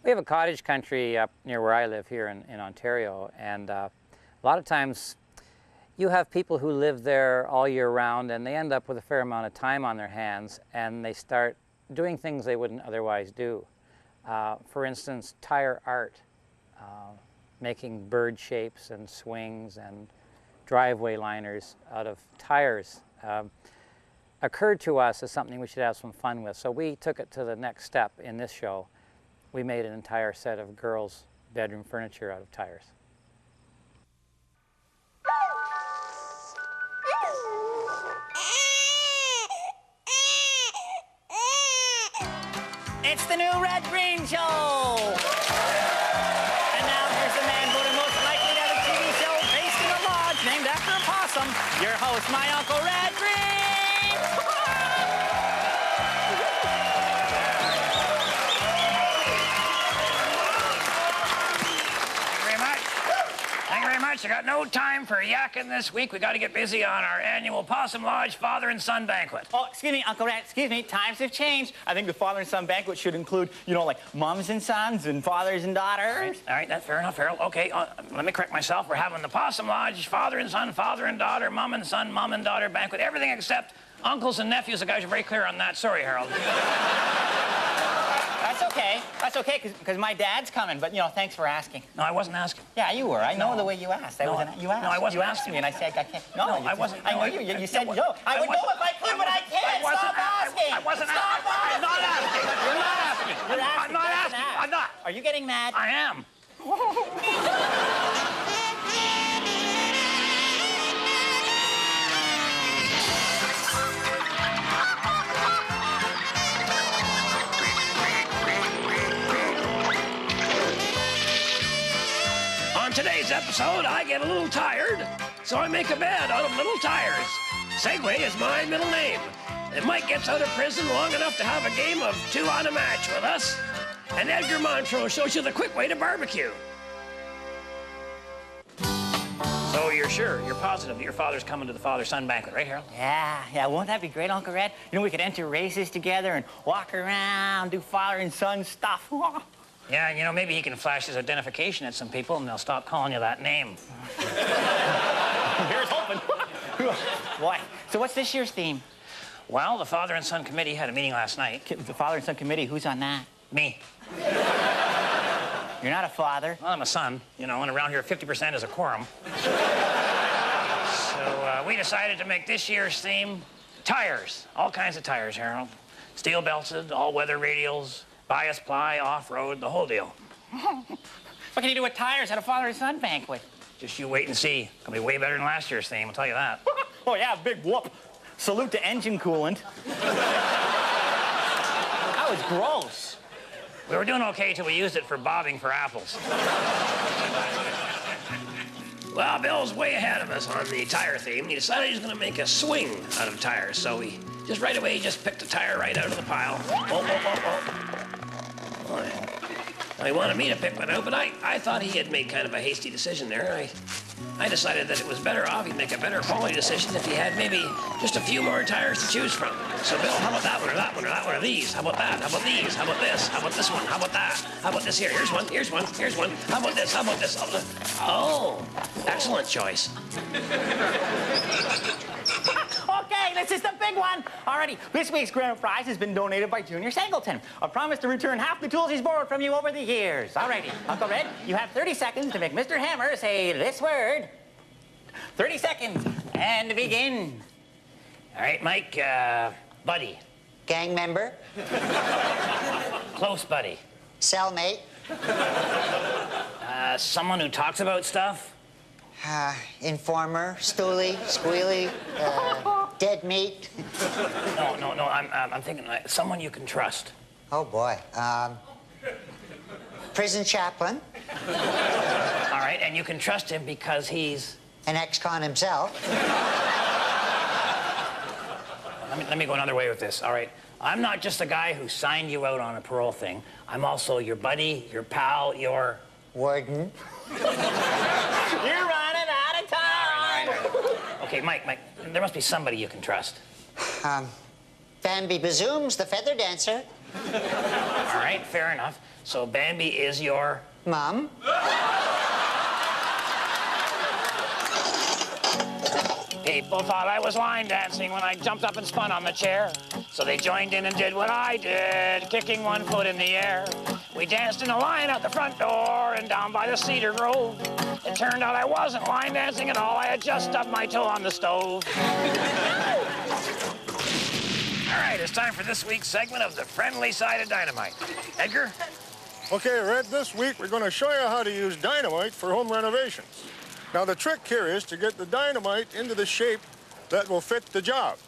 We have a cottage country up near where I live here in Ontario, and a lot of times you have people who live there all year round, and they end up with a fair amount of time on their hands, and they start doing things they wouldn't otherwise do. For instance, tire art, making bird shapes and swings and driveway liners out of tires, occurred to us as something we should have some fun with. So we took it to the next step in this show. We made an entire set of girls' bedroom furniture out of tires. It's the new Red Green Show! And now here's the man voted most likely to have a TV show based in a lodge named after a possum, your host, my Uncle Red Green! I got no time for yakking this week. We got to get busy on our annual Possum Lodge Father and Son Banquet. Oh, excuse me, Uncle Red, excuse me. Times have changed. I think the Father and Son Banquet should include, you know, like mums and sons and fathers and daughters. All right, that's fair enough, Harold. Okay, let me correct myself. We're having the Possum Lodge Father and Son, Father and Daughter, Mom and Son, Mom and Daughter Banquet. Everything except uncles and nephews. The guys are very clear on that. Sorry, Harold. That's okay. That's okay, because my dad's coming, but, you know, thanks for asking. No, I wasn't asking. Yeah, you were. I know the way you asked. You asked. No, I wasn't you asked me, and I said, I can't. No, I wasn't. I know you. You said, no. I would know if I could, but I can't. Stop asking. I wasn't Stop asking. I'm not asking. You're not asking. You're asking. I'm not asking. I'm not. Are you getting mad? I am. On today's episode, I get a little tired, so I make a bed out of little tires. Segway is my middle name. And Mike gets out of prison long enough to have a game of two on a match with us. And Edgar Montrose shows you the quick way to barbecue. So you're sure, you're positive that your father's coming to the Father-Son Banquet, right, Harold? Yeah, won't that be great, Uncle Red? You know, we could enter races together and walk around, do father and son stuff. Yeah, you know, maybe he can flash his identification at some people and they'll stop calling you that name. Here's hoping. Boy, so what's this year's theme? Well, the Father and Son Committee had a meeting last night. The Father and Son Committee, who's on that? Me. You're not a father. Well, I'm a son, you know, and around here 50% is a quorum. So we decided to make this year's theme tires. All kinds of tires, Harold. Steel belted, all-weather radials, bias ply, off-road, the whole deal. What can you do with tires at a Father and Son Banquet? Just you wait and see. It'll be way better than last year's theme, I'll tell you that. Oh, yeah, big whoop. Salute to engine coolant. That was gross. We were doing okay till we used it for bobbing for apples. Well, Bill's way ahead of us on the tire theme. He decided he was going to make a swing out of tires, so he just right away just picked a tire right out of the pile. Oh. Well, he wanted me to pick one out, but I thought he had made kind of a hasty decision there. I decided that it was better off, he'd make a better quality decision if he had maybe just a few more tires to choose from. So, Bill, how about that one or that one or that one or these? How about that? How about these? How about this? How about this one? How about that? How about this here? Here's one, here's one, here's one. How about this? How about this? Oh, excellent choice. Okay, this is the big one. Alrighty, this week's grand prize has been donated by Junior Singleton. A promise to return half the tools he's borrowed from you over the years. Alrighty, Uncle Red, you have 30 seconds to make Mr. Hammer say this word. 30 seconds, and begin. All right, Mike, buddy. Gang member. Close buddy. Cellmate. Someone who talks about stuff. Informer. Stoolie. Squealy. Dead meat. No, I'm thinking someone you can trust. Oh, boy. Prison chaplain. All right, and you can trust him because he's... An ex-con himself. Let me go another way with this, all right? I'm not just a guy who signed you out on a parole thing. I'm also your buddy, your pal, your... Warden. You're running out of time. All right. Okay, Mike, there must be somebody you can trust. Bambi Bazooms, the feather dancer. All right, fair enough. So Bambi is your... Mom? People thought I was line dancing when I jumped up and spun on the chair. So they joined in and did what I did, kicking one foot in the air. We danced in a line out the front door and down by the cedar grove. It turned out I wasn't line dancing at all. I had just stubbed my toe on the stove. All right, it's time for this week's segment of the friendly side of dynamite. Edgar? Okay, Red, this week we're going to show you how to use dynamite for home renovations. Now, the trick here is to get the dynamite into the shape that will fit the job.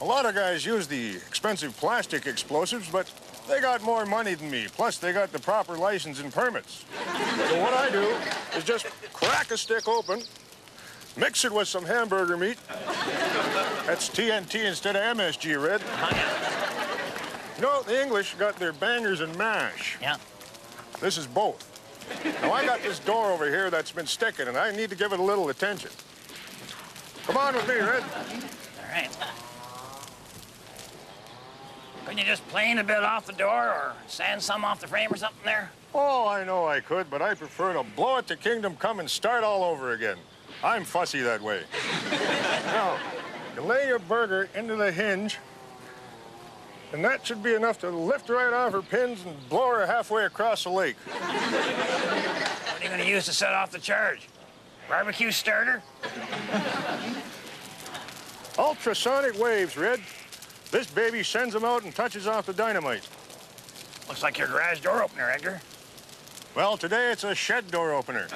A lot of guys use the expensive plastic explosives, but they got more money than me. Plus, they got the proper license and permits. So what I do is just crack a stick open, mix it with some hamburger meat. That's TNT instead of MSG, Red. You know, the English got their bangers and mash. Yeah. This is both. Now, I got this door over here that's been sticking, and I need to give it a little attention. Come on with me, Red. All right. Couldn't you just plane a bit off the door or sand some off the frame or something there? Oh, I know I could, but I prefer to blow it to kingdom come and start all over again. I'm fussy that way. Now, you lay your burger into the hinge, and that should be enough to lift right off her pins and blow her halfway across the lake. What are you going to use to set off the charge? Barbecue starter? Ultrasonic waves, Red. This baby sends them out and touches off the dynamite. Looks like your garage door opener, Edgar. Well, today it's a shed door opener.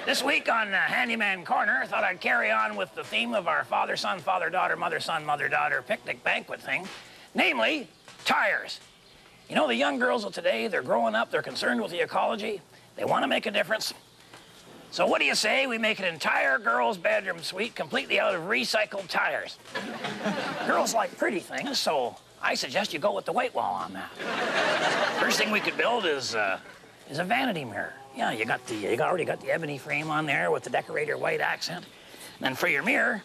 This week on Handyman Corner, I thought I'd carry on with the theme of our father-son, father-daughter, mother-son, mother-daughter picnic banquet thing, namely, tires. You know, the young girls of today, they're growing up, they're concerned with the ecology, they want to make a difference. So what do you say we make an entire girls' bedroom suite completely out of recycled tires? Girls like pretty things, so I suggest you go with the weight wall on that. First thing we could build is a vanity mirror. Yeah, you already got the ebony frame on there with the decorator white accent. And then for your mirror,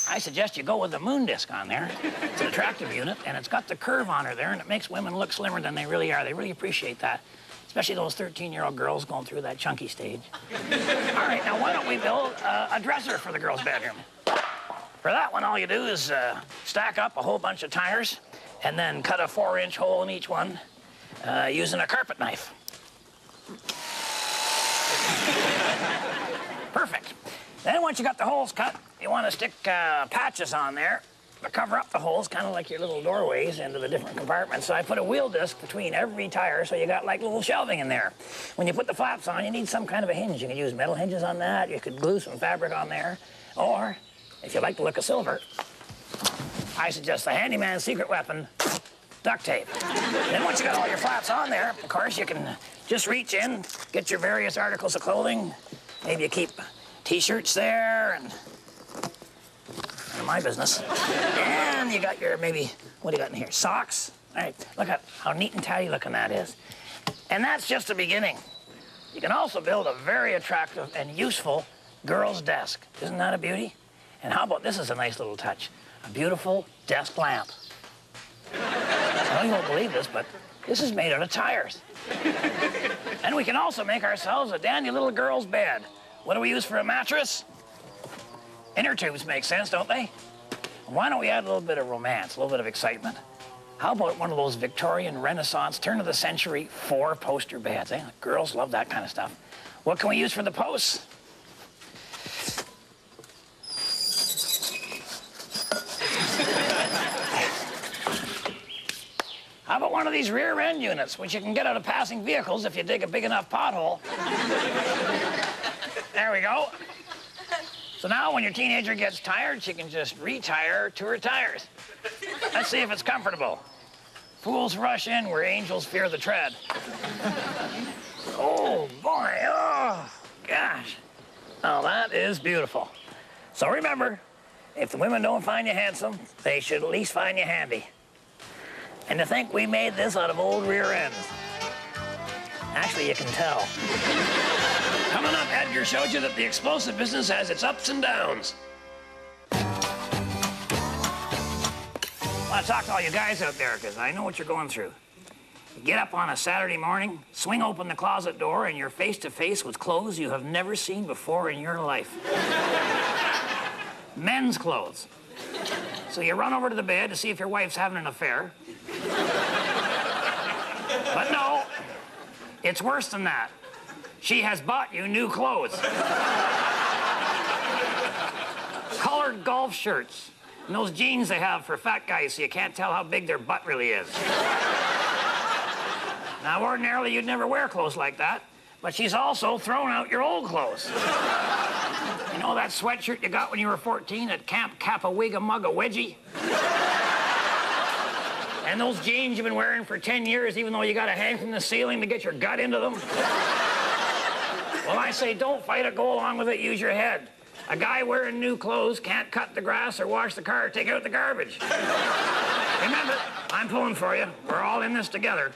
I suggest you go with the moon disc on there. It's an attractive unit, and it's got the curve on her there, and it makes women look slimmer than they really are. They really appreciate that, especially those 13-year-old girls going through that chunky stage. All right, now why don't we build a dresser for the girls' bedroom? For that one, all you do is stack up a whole bunch of tires and then cut a 4-inch hole in each one using a carpet knife. Perfect. Then once you got the holes cut, you want to stick patches on there to cover up the holes, kind of like your little doorways into the different compartments. So I put a wheel disc between every tire, so you got like little shelving in there. When you put the flaps on, you need some kind of a hinge. You can use metal hinges on that. You could glue some fabric on there. Or, if you like the look of silver, I suggest the handyman's secret weapon, duct tape. Then once you got all your flaps on there, of course, you can just reach in, get your various articles of clothing. Maybe you keep T-shirts there, and none of my business. And you got your, maybe, what do you got in here? Socks. All right, look at how neat and tidy looking that is. And that's just the beginning. You can also build a very attractive and useful girl's desk. Isn't that a beauty? And how about this is a nice little touch? A beautiful desk lamp. I know you won't believe this, but this is made out of tires. And we can also make ourselves a dandy little girl's bed. What do we use for a mattress? Inner tubes make sense, don't they? Why don't we add a little bit of romance, a little bit of excitement? How about one of those Victorian Renaissance, turn of the century 4-poster beds, eh? Girls love that kind of stuff. What can we use for the posts? How about one of these rear end units, which you can get out of passing vehicles if you dig a big enough pothole? There we go. So now when your teenager gets tired, she can just retire to her tires. Let's see if it's comfortable. Fools rush in where angels fear the tread. Oh, boy. Oh, gosh. Now, that is beautiful. So remember, if the women don't find you handsome, they should at least find you handy. And to think we made this out of old rear ends. Actually, you can tell. Coming up, Edgar showed you that the explosive business has its ups and downs. I want to talk to all you guys out there, because I know what you're going through. You get up on a Saturday morning, swing open the closet door, and you're face to face with clothes you have never seen before in your life. Men's clothes. So you run over to the bed to see if your wife's having an affair. But no, it's worse than that. She has bought you new clothes. Colored golf shirts. And those jeans they have for fat guys so you can't tell how big their butt really is. Now, ordinarily, you'd never wear clothes like that, but she's also thrown out your old clothes. You know that sweatshirt you got when you were 14 at Camp Capawigga Mugga Wedgie? And those jeans you've been wearing for 10 years, even though you got to hang from the ceiling to get your gut into them? Well, I say don't fight it, go along with it, use your head. A guy wearing new clothes can't cut the grass or wash the car or take out the garbage. Remember, I'm pulling for you. We're all in this together.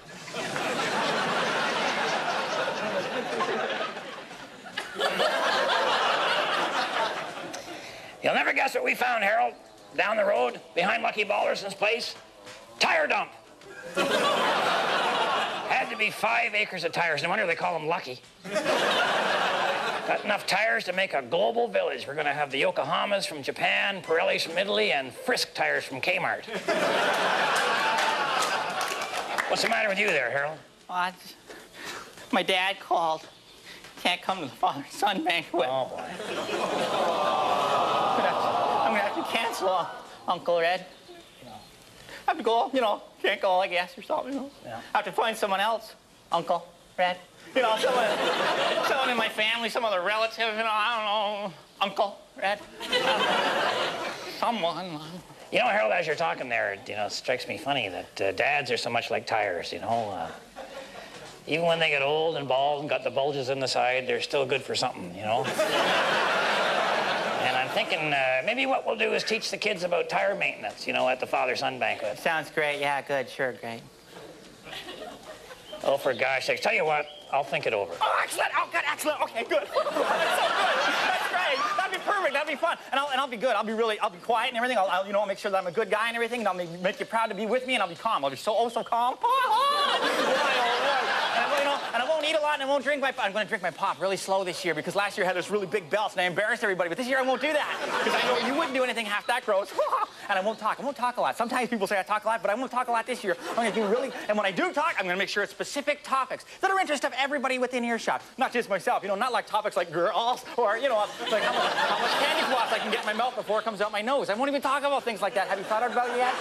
You'll never guess what we found, Harold, down the road behind Lucky Balderson's place. Tire dump. Had to be 5 acres of tires. No wonder they call them Lucky. Got enough tires to make a global village. We're going to have the Yokohamas from Japan, Pirellis from Italy, and Frisk tires from Kmart. What's the matter with you there, Harold? Well, my dad called. Can't come to the father-son banquet. Oh, boy. I'm gonna have to cancel, Uncle Red. I have to go, can't go, I guess, or something, Yeah. I have to find someone else, Uncle Red. Someone in my family, some other relative, I don't know, Uncle Red. Someone. You know, Harold, as you're talking there, it strikes me funny that dads are so much like tires, Even when they get old and bald and got the bulges in the side, they're still good for something, And I'm thinking maybe what we'll do is teach the kids about tire maintenance, at the father-son banquet. Sounds great, yeah, good, sure, great. Oh, for gosh sakes. Tell you what, I'll think it over. Oh, excellent, oh, good, excellent, okay, good. That's so good, that's great, that'd be perfect, that'd be fun. And I'll be good, I'll be quiet and everything. I'll make sure that I'm a good guy and everything, and I'll make you proud to be with me, and I'll be calm. I'll be so calm. And I won't eat a lot, and I won't drink I'm going to drink my pop really slow this year, because last year I had those really big belts, and I embarrassed everybody. But this year I won't do that, because I know you wouldn't do anything half that gross. And I won't talk a lot. Sometimes people say I talk a lot, but I won't talk a lot this year. I'm going to do and when I do talk, I'm going to make sure it's specific topics that are interest of everybody within earshot. Not just myself, not like topics like girls, or, like how much candy floss I can get in my mouth before it comes out my nose. I won't even talk about things like that. Have you thought about it yet?